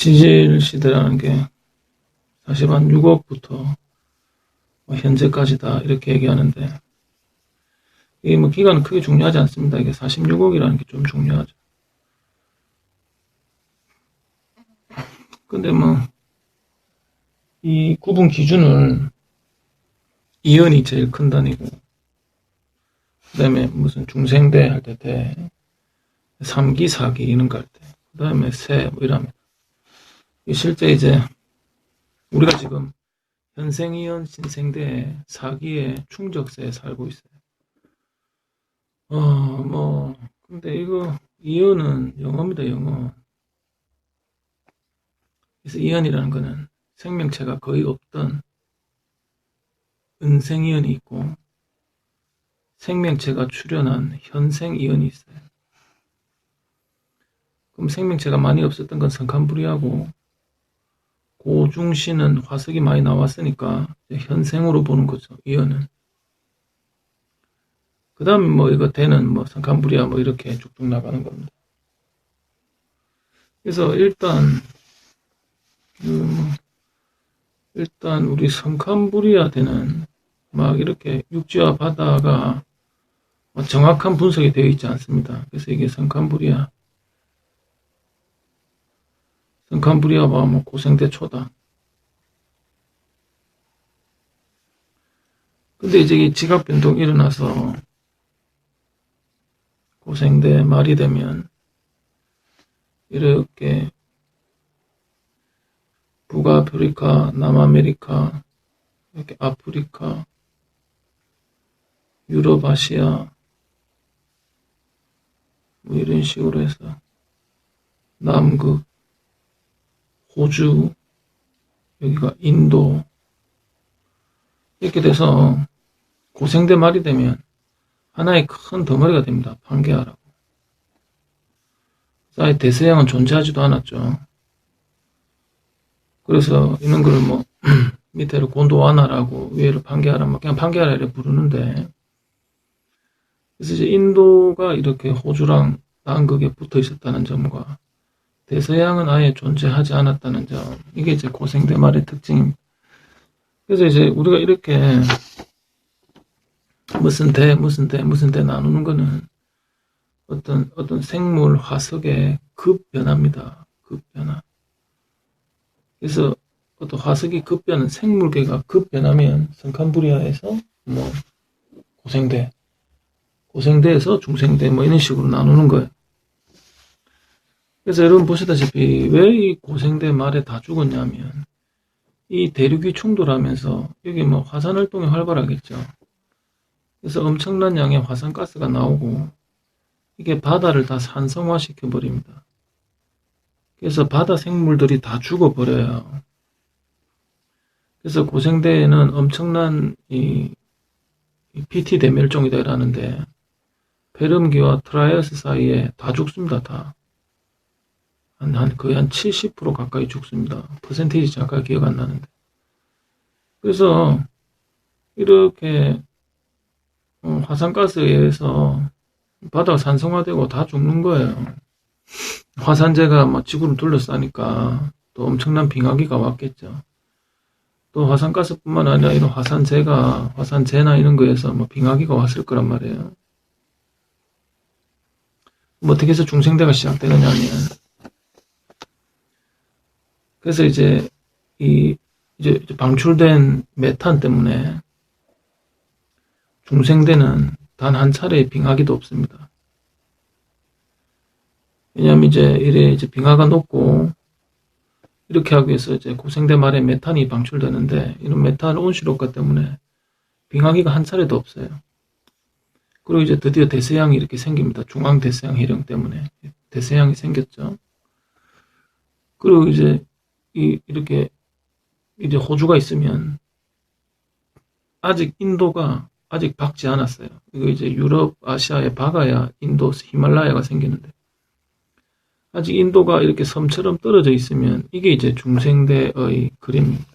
지질 시대라는 게 사실 한 6억부터 현재까지 다 이렇게 얘기하는데, 이게 뭐 기간은 크게 중요하지 않습니다. 이게 46억이라는 게 좀 중요하죠. 근데 뭐 이 구분 기준을 이연이 제일 큰 단위고, 그 다음에 무슨 중생대 할 때 대, 3기, 4기 이런 거 할 때, 그 다음에 세, 뭐 이러면. 실제 이제 우리가 지금 현생이연 신생대 4기의 충적세에 살고 있어요. 근데 이거 이연은 영어입니다, 영어. 그래서 이연이라는 거는 생명체가 거의 없던 은생이연이 있고, 생명체가 출현한 현생이연이 있어요. 그럼 생명체가 많이 없었던 건 성칸불이하고, 고중신은 화석이 많이 나왔으니까 현생으로 보는 거죠, 이연은. 그 다음에 뭐 이거 대는 뭐 성칸불이야 뭐 이렇게 쭉쭉 나가는 겁니다. 그래서 일단 우리 성칸불이야 대는 막 이렇게 육지와 바다가 정확한 분석이 되어 있지 않습니다. 그래서 이게 성칸불이야와 뭐 고생대초다. 근데 이제 이 지각 변동이 일어나서 고생대 말이 되면 이렇게 북아프리카, 남아메리카, 이렇게 아프리카, 유럽, 아시아 뭐 이런 식으로 해서 남극, 호주, 여기가 인도 이렇게 돼서 고생대 말이 되면 하나의 큰 덩어리가 됩니다. 판게아라고. 아예 대서양은 존재하지도 않았죠. 그래서 이런 걸 뭐 밑에를 곤도와나라고 위에를 판게아라, 그냥 판게아라 이렇게 부르는데, 그래서 이제 인도가 이렇게 호주랑 남극에 붙어 있었다는 점과 대서양은 아예 존재하지 않았다는 점, 이게 이제 고생대 말의 특징입니다. 그래서 이제 우리가 이렇게 무슨 대 나누는 거는 어떤 생물 화석의 급변화입니다. 급변화. 그래서 어떤 화석이 급변은 생물계가 급변하면 성칸불이야에서 뭐 고생대에서 중생대 뭐 이런 식으로 나누는 거예요. 그래서 여러분 보시다시피 왜 이 고생대 말에 다 죽었냐면, 이 대륙이 충돌하면서 여기 뭐 화산 활동이 활발하겠죠. 그래서 엄청난 양의 화산가스가 나오고 이게 바다를 다 산성화시켜 버립니다. 그래서 바다 생물들이 다 죽어버려요. 그래서 고생대에는 엄청난 이 PT 대멸종이다 이라는데, 페름기와 트라이아스 사이에 다 죽습니다. 다. 거의 한 70% 가까이 죽습니다. 퍼센테이지 잠깐 기억 안 나는데. 그래서 이렇게 화산가스에 의해서 바다가 산성화되고 다 죽는 거예요. 화산재가 막 지구를 둘러싸니까 또 엄청난 빙하기가 왔겠죠. 또 화산가스뿐만 아니라 이런 화산재나 이런 거에서 뭐 빙하기가 왔을 거란 말이에요. 뭐 어떻게 해서 중생대가 시작되느냐면, 그래서 이제 이제 방출된 메탄 때문에 중생대는 단 한 차례의 빙하기도 없습니다. 왜냐하면 이제 빙하가 높고 이렇게 하기 위해서 이제 고생대 말에 메탄이 방출되는데, 이런 메탄 온실효과 때문에 빙하기가 한 차례도 없어요. 그리고 이제 드디어 대서양이 이렇게 생깁니다. 중앙 대서양 해령 때문에 대서양이 생겼죠. 그리고 이제 이렇게 이제 호주가 있으면, 아직 인도가 아직 박지 않았어요. 이거 이제 유럽, 아시아에 박아야 인도, 히말라야가 생기는데, 아직 인도가 이렇게 섬처럼 떨어져 있으면 이게 이제 중생대의 그림입니다.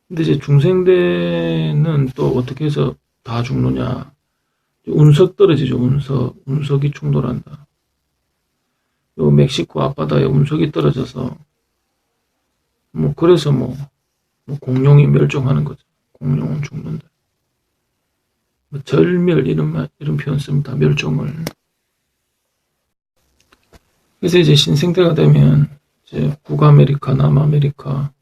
근데 이제 중생대는 또 어떻게 해서 다 죽느냐? 운석 떨어지죠. 운석이 충돌한다. 요 멕시코 앞바다에 운석이 떨어져서 그래서 공룡이 멸종하는 거죠. 공룡은 죽는다. 절멸 이런 표현 씁니다. 멸종을. 그래서 이제 신생대가 되면 이제 북아메리카, 남아메리카,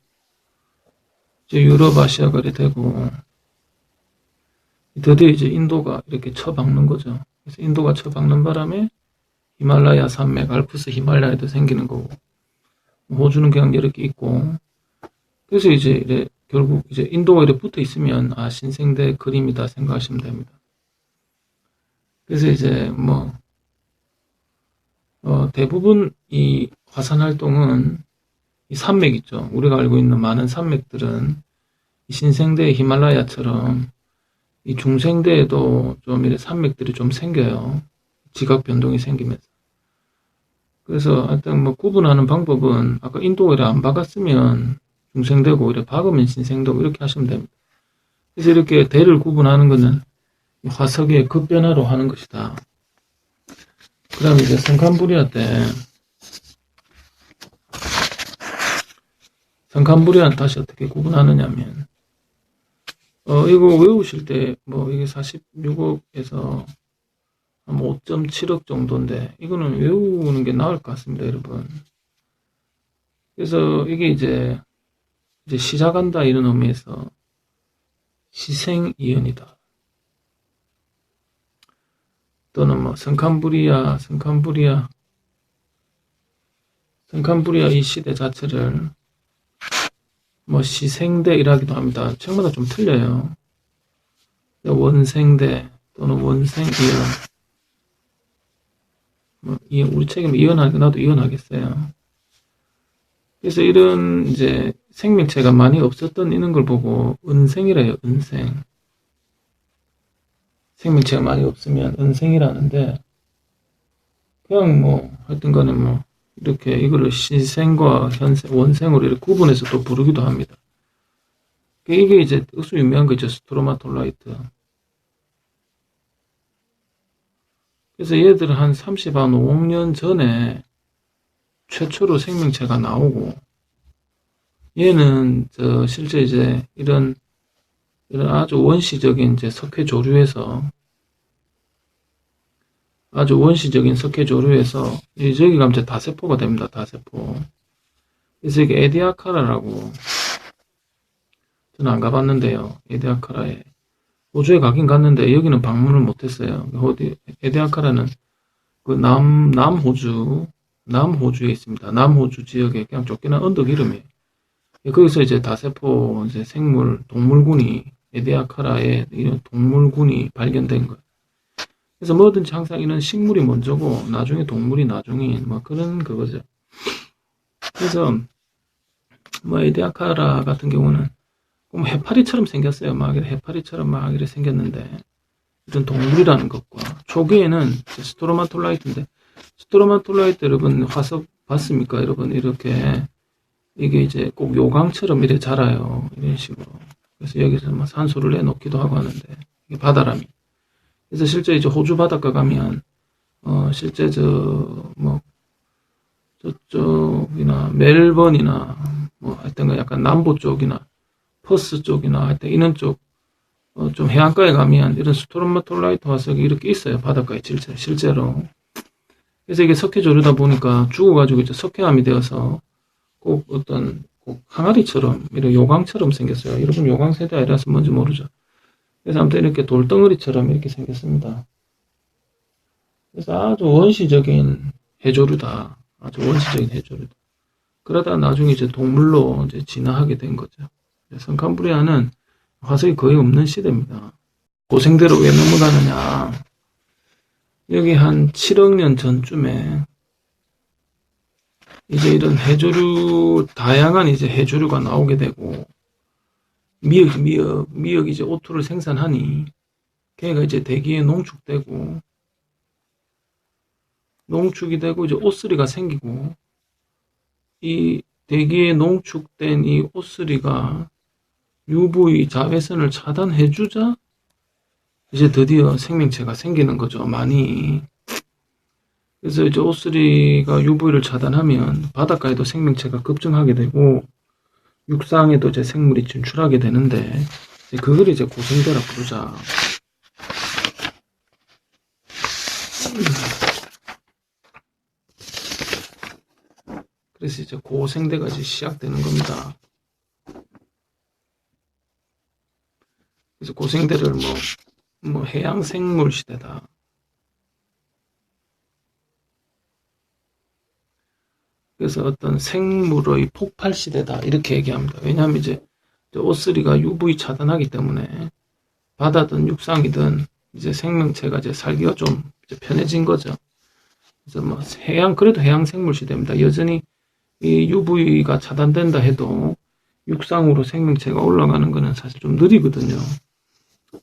이제 유럽, 아시아가 되고 드디어 이제 인도가 이렇게 쳐박는 거죠. 그래서 인도가 쳐박는 바람에 히말라야 산맥, 알프스 히말라야도 생기는 거고, 호주는 그냥 이렇게 있고, 그래서 이제 결국 이제 인도가 이렇게 붙어 있으면 신생대 그림이다 생각하시면 됩니다. 그래서 이제 대부분 이 화산 활동은 이 산맥 있죠. 우리가 알고 있는 많은 산맥들은 이 신생대 히말라야처럼 이 중생대에도 좀 이렇게 산맥들이 좀 생겨요. 지각 변동이 생기면서. 그래서 하여튼 구분하는 방법은 아까 인도가 이렇게 안 박았으면 중생되고 이렇게 박으면 신생되고 이렇게 하시면 됩니다. 그래서 이렇게 대를 구분하는 것은 화석의 급변화로 하는 것이다. 그 다음에 이제 성캄브리아 때 성캄브리아는 다시 어떻게 구분하느냐면 이거 외우실 때 이게 46억에서 5.7억 정도인데 이거는 외우는 게 나을 것 같습니다, 여러분. 그래서 이게 이제 시작한다 이런 의미에서 시생이언이다. 또는 성캄브리아 이 시대 자체를 시생대이라기도 합니다. 책마다 좀 틀려요. 원생대 또는 원생이언. 우리 책에 이언하게 나도 이언하겠어요. 그래서 이런 이제 생명체가 많이 없었던 이런 걸 보고 은생이라 해요. 은생. 생명체가 많이 없으면 은생이라는데 그냥 하여튼 간에 이렇게 이거를 시생과 현생, 원생으로 이렇게 구분해서 또 부르기도 합니다. 이게 이제 억수 유명한 거죠. 스트로마톨라이트. 그래서 얘들은 한 5억 년 전에 최초로 생명체가 나오고 얘는 실제 이제 이런 아주 원시적인 이제 석회 조류에서 저기 가면 이제 다세포가 됩니다. 다세포. 그래서 이게 에디아카라라고 저는 안 가봤는데요. 에디아카라에 호주에 가긴 갔는데 여기는 방문을 못했어요. 에디아카라는 그 남호주에 있습니다. 남호주 지역에 그냥 쫓겨난 언덕 이름이에요. 거기서 이제 다세포 이제 동물군이 에디아카라에 이런 동물군이 발견된 거예요. 그래서 뭐든지 항상 이런 식물이 먼저고 나중에 동물이 나중인 그런 그거죠. 그래서 에디아카라 같은 경우는 해파리처럼 생겼어요. 해파리처럼 이렇게 생겼는데 이런 동물이라는 것과 초기에는 스트로마톨라이트인데 스트로마톨라이트 여러분 화석 봤습니까? 여러분 이렇게 이게 이제 꼭 요강처럼 이렇게 자라요. 이런 식으로. 그래서 여기서 산소를 내놓기도 하고 하는데 이게 바다람이. 그래서 실제 이제 호주 바닷가 가면 실제 저쪽이나 멜번이나 하여튼 약간 남부 쪽이나 퍼스 쪽이나 하여튼 이런 쪽 좀 해안가에 가면 이런 스트로마톨라이트 화석이 이렇게 있어요. 바닷가에 실제로. 그래서 이게 석회 조류다 보니까 죽어가지고 이제 석회암이 되어서 꼭 항아리처럼 이런 요강처럼 생겼어요. 여러분 요강 세대 아니라서 뭔지 모르죠. 그래서 아무튼 이렇게 돌덩어리처럼 이렇게 생겼습니다. 그래서 아주 원시적인 해조류다. 아주 원시적인 해조류다. 그러다 나중에 이제 동물로 이제 진화하게 된 거죠. 성캄브리아는 화석이 거의 없는 시대입니다. 고생대로 왜 넘어가느냐. 여기 한 7억 년 전쯤에 이제 이런 다양한 이제 해조류가 나오게 되고, 미역이 이제 O2를 생산하니, 걔가 이제 대기에 농축이 되고, 이제 O3가 생기고, 이 대기에 농축된 이 O3가 UV 자외선을 차단해주자, 이제 드디어 생명체가 생기는 거죠, 많이. 그래서 이제 O3가 UV를 차단하면 바닷가에도 생명체가 급증하게 되고 육상에도 이제 생물이 진출하게 되는데 그걸 이제 고생대라 부르자. 그래서 이제 고생대가 이제 시작되는 겁니다. 그래서 고생대를 뭐 해양 생물 시대다. 그래서 어떤 생물의 폭발 시대다 이렇게 얘기합니다. 왜냐하면 이제 O3가 UV 차단하기 때문에 바다든 육상이든 이제 생명체가 이제 살기가 좀 이제 편해진 거죠. 그래서 뭐 그래도 해양 생물 시대입니다. 여전히 이 UV가 차단된다 해도 육상으로 생명체가 올라가는 거는 사실 좀 느리거든요.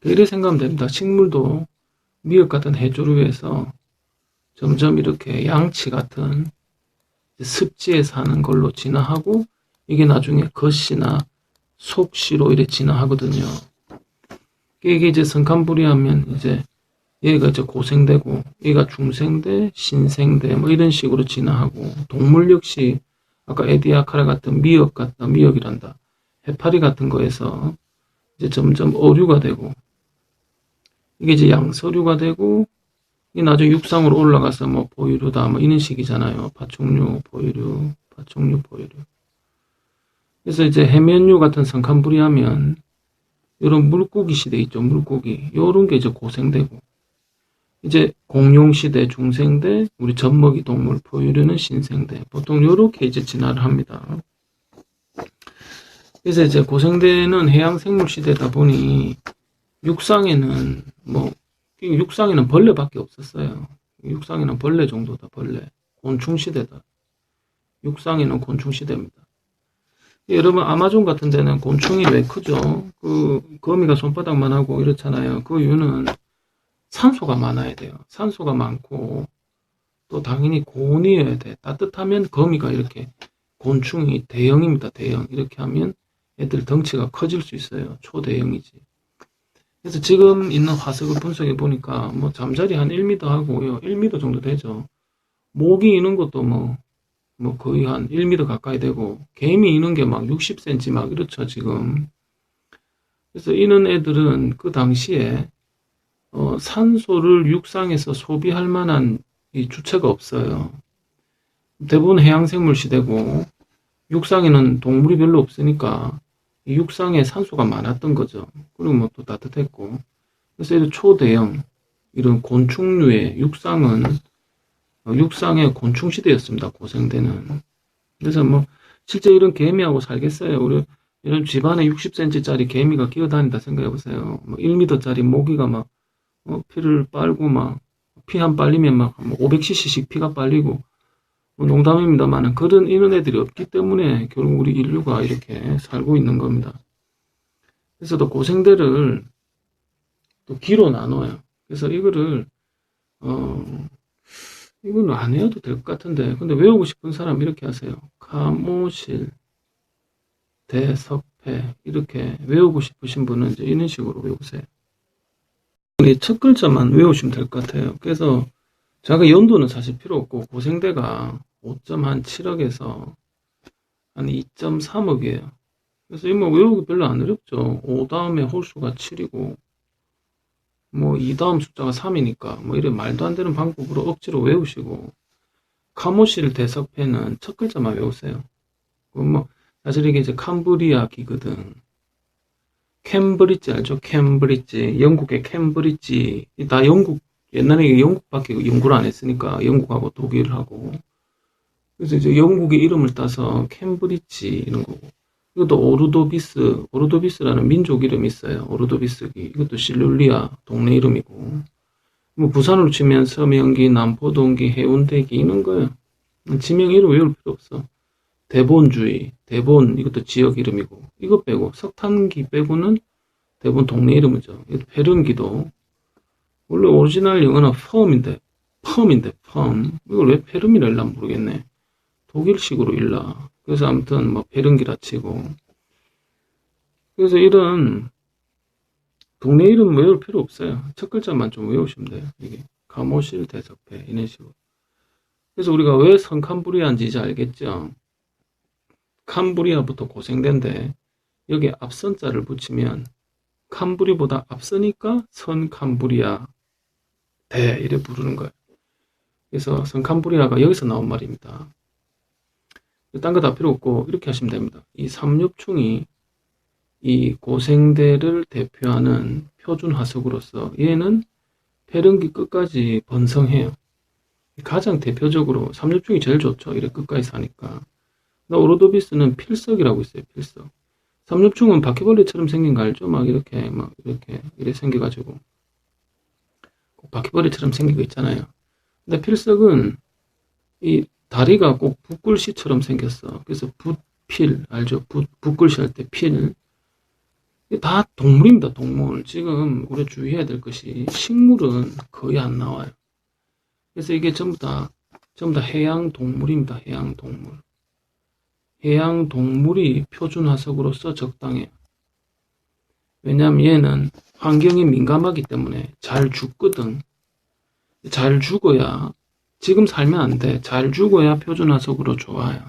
이렇게 생각하면 됩니다. 식물도 미역 같은 해조류에서 점점 이렇게 양치 같은 습지에 사는 걸로 진화하고 이게 나중에 겉씨나 속씨로 이렇게 진화하거든요. 이게 이제 성칸부리하면 이제 얘가 이제 고생대고 얘가 중생대, 신생대 뭐 이런 식으로 진화하고 동물 역시 아까 에디아카라 같은 미역이란다. 해파리 같은 거에서 이제 점점 어류가 되고 이게 이제 양서류가 되고 이게 나중에 육상으로 올라가서 뭐 포유류다 뭐 이런 식이잖아요. 파충류, 포유류, 파충류, 포유류. 그래서 이제 해면류 같은 성칸부리하면 이런 물고기 시대 있죠. 물고기 요런 게 이제 고생되고 이제 공룡시대 중생대, 우리 젖먹이 동물 포유류는 신생대. 보통 요렇게 이제 진화를 합니다. 그래서 이제 고생대는 해양 생물 시대다 보니 육상에는 벌레밖에 없었어요. 육상에는 벌레 정도다, 벌레. 곤충 시대다. 육상에는 곤충 시대입니다. 여러분 아마존 같은 데는 곤충이 왜 크죠? 그 거미가 손바닥만 하고 이렇잖아요. 그 이유는 산소가 많아야 돼요. 산소가 많고 또 당연히 고온이어야 돼. 따뜻하면 거미가 이렇게 곤충이 대형입니다. 대형. 이렇게 하면 애들 덩치가 커질 수 있어요. 초대형이지. 그래서 지금 있는 화석을 분석해 보니까 뭐 잠자리 한 1m 하고요. 1m 정도 되죠. 모기 이는 것도 뭐 거의 한 1m 가까이 되고 개미 이는 게 막 60cm 막 이렇죠 지금. 그래서 이는 애들은 그 당시에 산소를 육상에서 소비할 만한 이 주체가 없어요. 대부분 해양생물 시대고 육상에는 동물이 별로 없으니까 이 육상에 산소가 많았던 거죠. 그리고 뭐 또 따뜻했고 그래서 이런 초대형 이런 곤충류의 육상의 곤충 시대였습니다. 고생대는. 그래서 뭐 실제 이런 개미하고 살겠어요. 우리 이런 집안에 60cm짜리 개미가 기어다닌다 생각해 보세요. 뭐 1m짜리 모기가 막 피를 빨고 막 피 한 빨리면 막 500cc씩 피가 빨리고 뭐 농담입니다만 그런 이런 애들이 없기 때문에 결국 우리 인류가 이렇게 살고 있는 겁니다. 그래서 또 고생대를 또 기로 나눠요. 그래서 이거를 이건 안 외워도 될 것 같은데 근데 외우고 싶은 사람 이렇게 하세요. 카모실, 대석패 이렇게 외우고 싶으신 분은 이제 이런 식으로 외우세요. 우리 첫 글자만 외우시면 될 것 같아요. 그래서 제가 연도는 사실 필요 없고 고생대가 5.7억에서 한 2.3억이에요. 그래서 이거 외우기 별로 안 어렵죠. 5 다음에 홀수가 7이고 뭐 2 다음 숫자가 3이니까 뭐 이런 말도 안 되는 방법으로 억지로 외우시고 카모실 대석패는 첫 글자만 외우세요. 뭐 사실 이게 이제 캄브리아기거든. 캠브리지 알죠? 캠브리지. 영국의 캠브리지. 다 영국, 옛날에 영국밖에 연구를 안 했으니까 영국하고 독일하고. 그래서 이제 영국의 이름을 따서 캠브리지 이런 거고. 이것도 오르도비스라는 민족 이름이 있어요. 오르도비스기. 이것도 실룰리아 동네 이름이고. 뭐 부산으로 치면 서명기, 남포동기, 해운대기 이런 거예요. 지명 이름 외울 필요 없어. 대본주의, 대본 이것도 지역 이름이고 이거 빼고 석탄기 빼고는 대부분 동네 이름이죠. 페른기도 원래 오리지널 영어는 펌인데 이걸 왜 페름이라 읽나 모르겠네. 독일식으로 읽라. 그래서 아무튼 뭐 페른기라 치고 그래서 이런 동네 이름 외울 필요 없어요. 첫 글자만 좀 외우시면 돼요. 이게 가모실 대석패 이런 식으로. 그래서 우리가 왜 선캄브리아인지 이제 알겠죠? 캄브리아부터 고생된데 여기에 앞선자를 붙이면 캄브리보다 앞서니까 선캄브리아 대 이래 부르는 거예요. 그래서 선캄브리아가 여기서 나온 말입니다. 딴 거 다 필요 없고 이렇게 하시면 됩니다. 이 삼엽충이 이 고생대를 대표하는 표준 화석으로서 얘는 폐렴기 끝까지 번성해요. 가장 대표적으로 삼엽충이 제일 좋죠. 이래 끝까지 사니까. 오로도비스는 필석이라고 있어요. 필석. 삼엽충은 바퀴벌레처럼 생긴 거 알죠? 막 이렇게 이래 생겨가지고 바퀴벌레처럼 생긴 거 있잖아요. 근데 필석은 이 다리가 꼭 붓글씨처럼 생겼어. 그래서 붓필 알죠? 붓글씨 할 때 필. 다 동물입니다. 동물. 지금 우리가 주의해야 될 것이 식물은 거의 안 나와요. 그래서 이게 전부 다 해양 동물입니다. 해양 동물. 해양 동물이 표준 화석으로서 적당해요. 왜냐하면 얘는 환경에 민감하기 때문에 잘 죽거든. 잘 죽어야, 지금 살면 안 돼. 잘 죽어야 표준 화석으로 좋아요.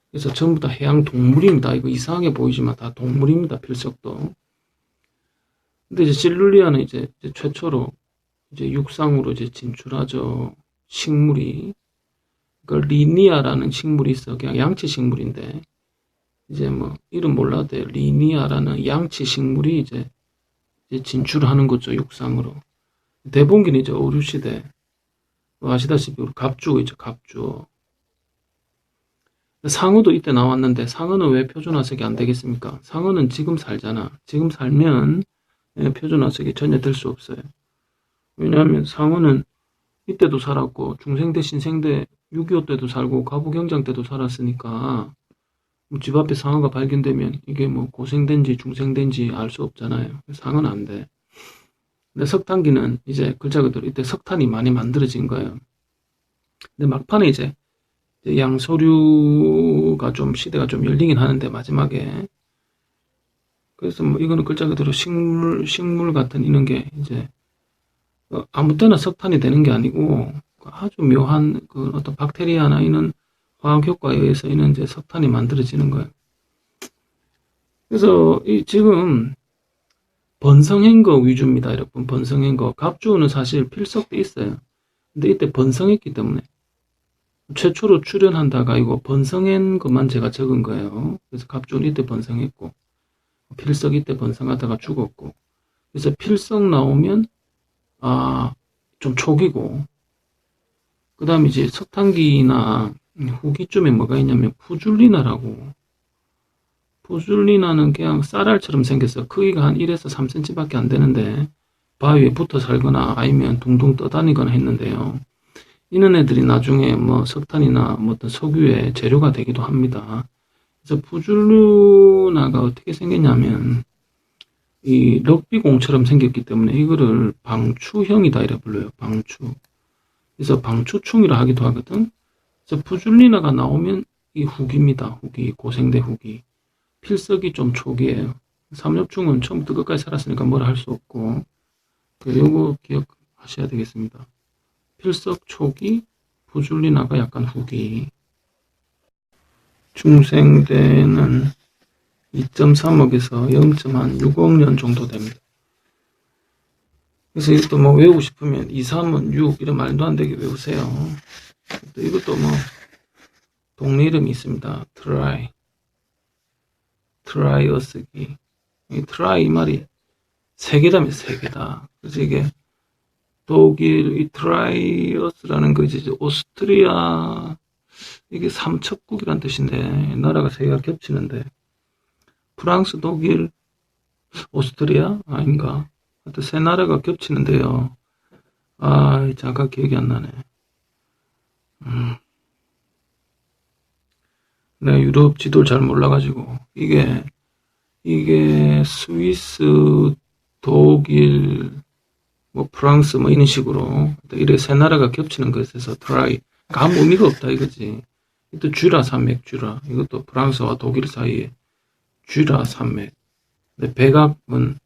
그래서 전부 다 해양 동물입니다. 이거 이상하게 보이지만 다 동물입니다. 필석도. 근데 이제 실룰리아는 이제 최초로 이제 육상으로 이제 진출하죠. 식물이. 그 리니아라는 식물이 있어. 그냥 양치 식물인데 이제 뭐 이름 몰라도 돼요. 리니아라는 양치 식물이 이제 진출하는 거죠. 육상으로. 대봉기는 이제 어류 시대. 아시다시피 우리 갑주어 있죠. 갑주어. 상어도 이때 나왔는데 상어는 왜 표준 화석이 안 되겠습니까? 상어는 지금 살잖아. 지금 살면 표준 화석이 전혀 될 수 없어요. 왜냐하면 상어는 이때도 살았고 중생대 신생대 6.25 때도 살고 가부경장 때도 살았으니까 집 앞에 상어가 발견되면 이게 뭐 고생된지 중생된지 알 수 없잖아요. 상어는 안 돼. 근데 석탄기는 이제 글자 그대로 이때 석탄이 많이 만들어진 거예요. 근데 막판에 이제 양서류가 좀 시대가 좀 열리긴 하는데 마지막에 그래서 뭐 이거는 글자 그대로 식물 같은 이런 게 이제 아무 때나 석탄이 되는 게 아니고 아주 묘한 그 어떤 박테리아나 이런 화학 효과에 의해서 이런 이제 석탄이 만들어지는 거예요. 그래서 지금 번성한 거 위주입니다, 여러분. 번성한 거. 갑주는 사실 필석도 있어요. 근데 이때 번성했기 때문에 최초로 출현한다가 이거 번성한 것만 제가 적은 거예요. 그래서 갑주는 이때 번성했고 필석 이때 번성하다가 죽었고 그래서 필석 나오면 좀 초기고 그 다음에 이제 석탄기나 후기쯤에 뭐가 있냐면 푸줄리나는 그냥 쌀알처럼 생겼어. 크기가 한 1에서 3cm 밖에 안 되는데 바위에 붙어 살거나 아니면 둥둥 떠다니거나 했는데요. 이런 애들이 나중에 뭐 석탄이나 뭐 어떤 석유의 재료가 되기도 합니다. 그래서 푸줄리나가 어떻게 생겼냐면 이 럭비공처럼 생겼기 때문에 이거를 방추형이다 이래 불러요. 방추. 그래서 방추충이라 하기도 하거든. 그래서 푸줄리나가 나오면 이 후기입니다. 후기. 고생대 후기. 필석이 좀 초기예요. 삼엽충은 처음부터 끝까지 살았으니까 뭐라 할 수 없고 요거 기억하셔야 되겠습니다. 필석 초기, 푸줄리나가 약간 후기. 중생대는 2.3억에서 0.6억 년 정도 됩니다. 그래서 이것도 뭐 외우고 싶으면 2, 3은 6 이런 말도 안 되게 외우세요. 또 이것도 뭐 동네 이름이 있습니다. 트라이어스기. 이 트라이 말이 세 개다면 세 개다. 그래서 이게 독일 이 트라이어스라는 거 이제 오스트리아 이게 삼척국이란 뜻인데 나라가 세 개가 겹치는데 프랑스, 독일, 오스트리아 아닌가? 하여튼 세 나라가 겹치는데요. 잠깐 기억이 안 나네. 내가 유럽 지도를 잘 몰라가지고 이게 스위스, 독일, 뭐 프랑스 뭐 이런 식으로 이래 세 나라가 겹치는 것에서 트라이 아무 의미가 없다 이거지. 또 쥐라 산맥 쥐라 이것도 프랑스와 독일 사이에 쥐라 산맥. 근데 백악은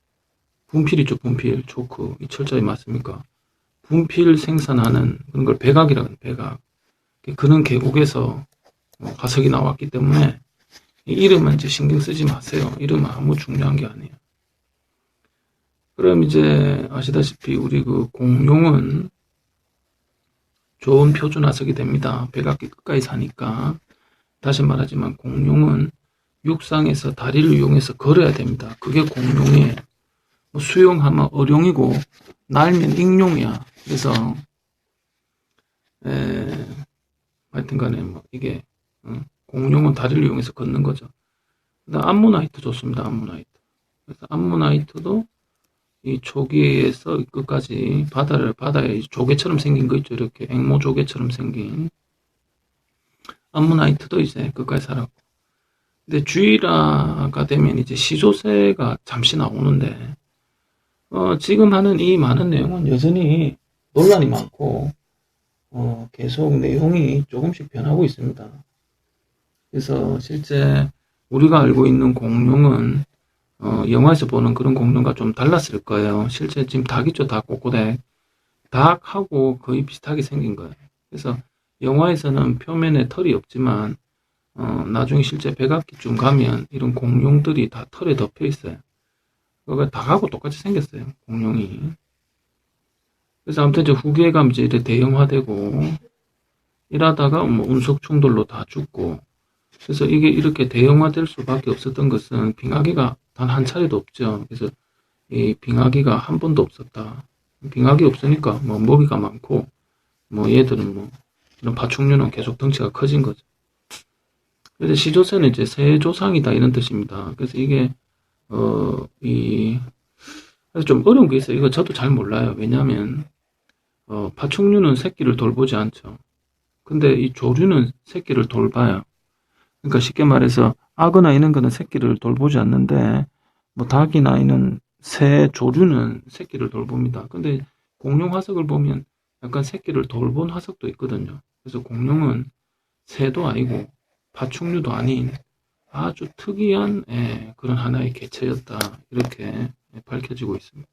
분필이죠. 분필 초크 이 철자에 맞습니까? 분필 생산하는 그런 걸 백악이라고 해요. 백악. 그런 계곡에서 화석이 나왔기 때문에 이 이름은 이제 신경 쓰지 마세요. 이름은 아무 중요한 게 아니에요. 그럼 이제 아시다시피 우리 그 공룡은 좋은 표준 화석이 됩니다. 백악기 끝까지 사니까. 다시 말하지만 공룡은 육상에서 다리를 이용해서 걸어야 됩니다. 그게 공룡이에요. 뭐 수영하면 어룡이고 날면 익룡이야. 그래서 하여튼 간에 뭐 이게 공룡은 다리를 이용해서 걷는 거죠. 그다음 암모나이트 좋습니다. 암모나이트. 그래서 암모나이트도 이 조개에서 끝까지 바다에 조개처럼 생긴 거 있죠. 이렇게 앵모 조개처럼 생긴 암모나이트도 이제 끝까지 살았고. 근데 주일화가 되면 이제 시조새가 잠시 나오는데 지금 하는 이 많은 내용은 여전히 논란이 많고 계속 내용이 조금씩 변하고 있습니다. 그래서 실제 우리가 알고 있는 공룡은 영화에서 보는 그런 공룡과 좀 달랐을 거예요. 실제 지금 닭 있죠, 닭 꼬꼬댁. 닭하고 거의 비슷하게 생긴 거예요. 그래서 영화에서는 표면에 털이 없지만 나중에 실제 백악기쯤 가면 이런 공룡들이 다 털에 덮여 있어요. 그거 닭하고 똑같이 생겼어요, 공룡이. 그래서 아무튼 이제 후기에 가면 이제 이렇게 대형화되고 이러다가 뭐 운석 충돌로 다 죽고. 그래서 이게 이렇게 대형화될 수밖에 없었던 것은 빙하기가 단 한 차례도 없죠. 그래서 이 빙하기가 한 번도 없었다. 빙하기 없으니까 뭐 먹이가 많고 뭐 얘들은 뭐 이런 파충류는 계속 덩치가 커진 거죠. 그래서 시조새는 이제 새 조상이다 이런 뜻입니다. 그래서 이게 그래서 좀 어려운 게 있어요. 이거 저도 잘 몰라요. 왜냐하면 파충류는 새끼를 돌보지 않죠. 근데 이 조류는 새끼를 돌봐요. 그러니까 쉽게 말해서 악어나 이런 거는 새끼를 돌보지 않는데 뭐 닭이나 이런 새 조류는 새끼를 돌봅니다. 근데 공룡 화석을 보면 약간 새끼를 돌본 화석도 있거든요. 그래서 공룡은 새도 아니고 파충류도 아닌 아주 특이한 그런 하나의 개체였다. 이렇게 밝혀지고 있습니다.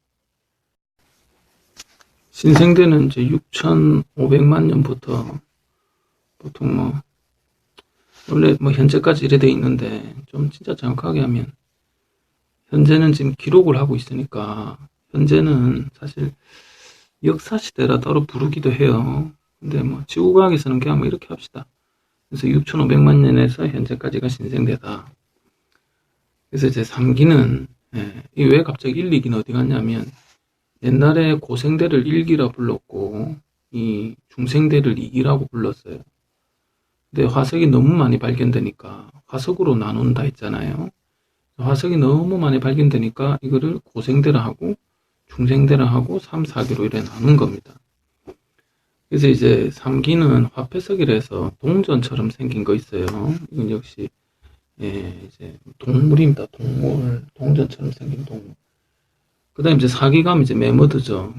신생대는 이제 6,500만 년부터 보통 뭐 원래 뭐 현재까지 이래 돼 있는데 좀 진짜 정확하게 하면 현재는 지금 기록을 하고 있으니까 현재는 사실 역사시대라 따로 부르기도 해요. 근데 뭐 지구과학에서는 그냥 뭐 이렇게 합시다. 그래서 6,500만 년에서 현재까지가 신생대다. 그래서 이제 3기는 이 왜 갑자기 1, 2기는 어디 갔냐면 옛날에 고생대를 1기라 불렀고 이 중생대를 2기라고 불렀어요. 근데 화석이 너무 많이 발견되니까 화석으로 나눈다 했잖아요. 화석이 너무 많이 발견되니까 이거를 고생대라 하고 중생대라 하고 3, 4기로 이렇게 나눈 겁니다. 그래서 이제 3기는 화폐석이라 해서 동전처럼 생긴 거 있어요. 이건 역시 이제 동물입니다. 동물, 동전처럼 생긴 동물. 그 다음에 이제 4기 가면 이제 메머드죠.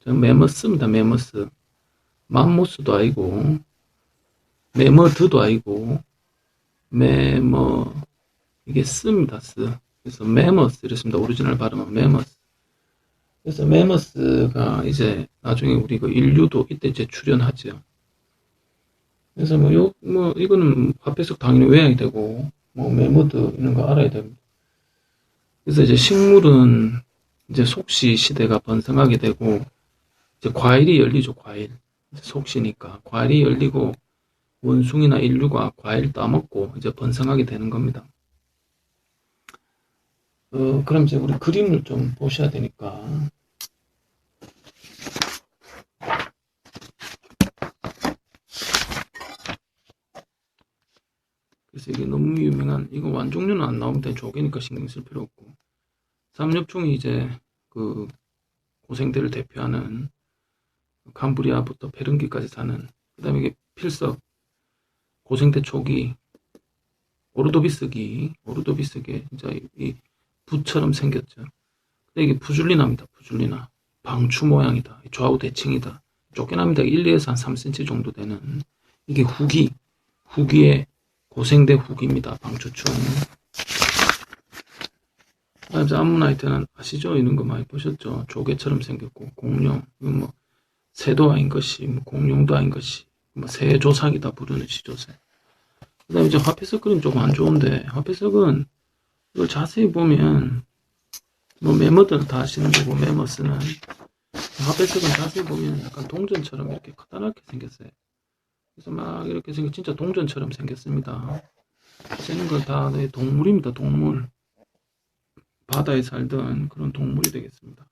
메머스입니다. 메머스. 맘모스도 아니고 메머드도 아니고 이게 스입니다. 스. 그래서 메머스 이랬습니다. 오리지널 발음은 메머스. 그래서 메머스가 이제 나중에 우리 그 인류도 이때 이제 출연하죠. 그래서 이거는 화폐석 당연히 외워야 되고 메머드 이런 거 알아야 됩니다. 그래서 이제 식물은 이제 속시 시대가 번성하게 되고 이제 과일이 열리죠. 과일. 속시니까 과일이 열리고 원숭이나 인류가 과일 따먹고 이제 번성하게 되는 겁니다. 그럼 이제 우리 그림을 좀 보셔야 되니까. 그래서 이게 너무 유명한, 이거 완종류는 안 나오면 조개니까 신경 쓸 필요 없고. 삼엽충이 이제 그 고생대를 대표하는 감브리아부터 페른기까지 사는, 그 다음에 이게 필석, 고생대 초기, 오르도비스기, 오르도비스기, 진짜 이 부처럼 생겼죠. 근데 이게 푸줄리나입니다. 푸줄리나. 방추 모양이다. 좌우 대칭이다. 쫓겨납니다. 1, 2에서 한 3cm 정도 되는. 이게 후기의 고생대 후기입니다. 방추충. 암모나이트는 아시죠? 이런 거 많이 보셨죠? 조개처럼 생겼고, 공룡. 이건 뭐, 새도 아닌 것이, 공룡도 아닌 것이. 뭐 세조삭이다 부르는 시조새. 그 다음에 이제 화폐석그림 조금 안 좋은데, 화폐석은 이걸 자세히 보면, 뭐 메모들은 다 아시는 거고, 메모 쓰는. 화폐석은 자세히 보면 약간 동전처럼 이렇게 커다랗게 생겼어요. 그래서 막 이렇게 진짜 동전처럼 생겼습니다. 쓰는 건 다 동물입니다, 동물. 바다에 살던 그런 동물이 되겠습니다.